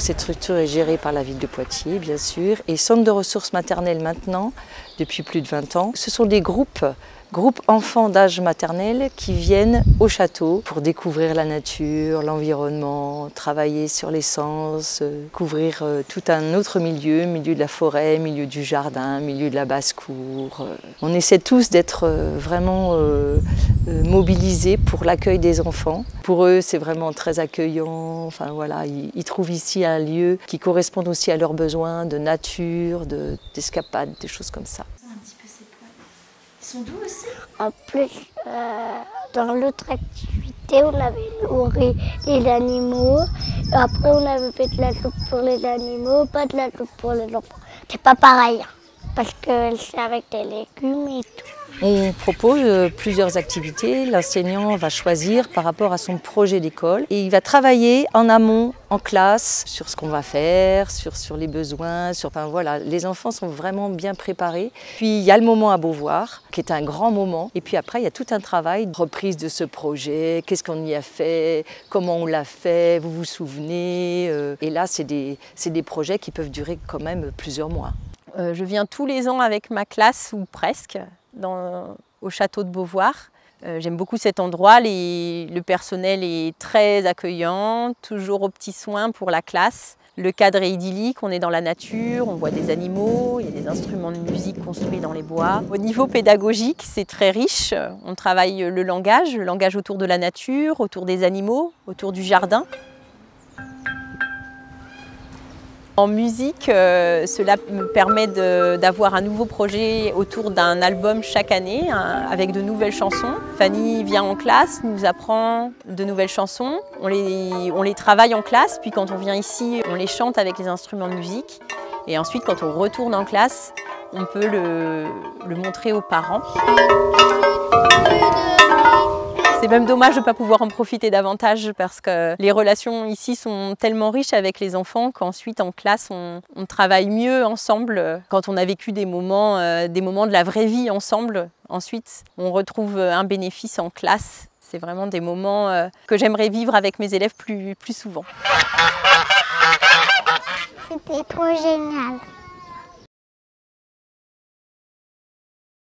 cette structure est gérée par la ville de Poitiers, bien sûr, et centre de ressources maternelles maintenant, depuis plus de 20 ans. Ce sont des groupes enfants d'âge maternel qui viennent au château pour découvrir la nature, l'environnement, travailler sur les sens, découvrir tout un autre milieu de la forêt, milieu du jardin, milieu de la basse-cour. On essaie tous d'être vraiment mobilisés pour l'accueil des enfants. Pour eux, c'est vraiment très accueillant. Enfin, voilà, ils trouvent ici un lieu qui correspond aussi à leurs besoins de nature, d'escapade, des choses comme ça. Ils sont doux aussi. En plus, dans l'autre activité, on avait nourri les animaux. Après, on avait fait de la soupe pour les animaux, pas de la soupe pour les enfants. C'est pas pareil, parce que c'est avec des légumes et tout. On propose plusieurs activités. L'enseignant va choisir par rapport à son projet d'école et il va travailler en amont, en classe, sur ce qu'on va faire, sur les besoins. Enfin, voilà, les enfants sont vraiment bien préparés. Puis il y a le moment à Beauvoir, qui est un grand moment. Et puis après, il y a tout un travail de reprise de ce projet. Qu'est-ce qu'on y a fait? Comment on l'a fait? Vous vous souvenez? Et là, c'est des projets qui peuvent durer quand même plusieurs mois. Je viens tous les ans avec ma classe, ou presque, au château de Beauvoir. J'aime beaucoup cet endroit, le personnel est très accueillant, toujours aux petits soins pour la classe. Le cadre est idyllique, on est dans la nature, on voit des animaux, il y a des instruments de musique construits dans les bois. Au niveau pédagogique, c'est très riche, on travaille le langage autour de la nature, autour des animaux, autour du jardin. En musique, cela me permet d'avoir un nouveau projet autour d'un album chaque année avec de nouvelles chansons. Fanny vient en classe, nous apprend de nouvelles chansons. On les travaille en classe, puis quand on vient ici, on les chante avec les instruments de musique. Et ensuite, quand on retourne en classe, on peut le montrer aux parents. C'est même dommage de ne pas pouvoir en profiter davantage parce que les relations ici sont tellement riches avec les enfants qu'ensuite en classe on travaille mieux ensemble. Quand on a vécu des moments de la vraie vie ensemble, ensuite on retrouve un bénéfice en classe. C'est vraiment des moments que j'aimerais vivre avec mes élèves plus souvent. C'était trop génial.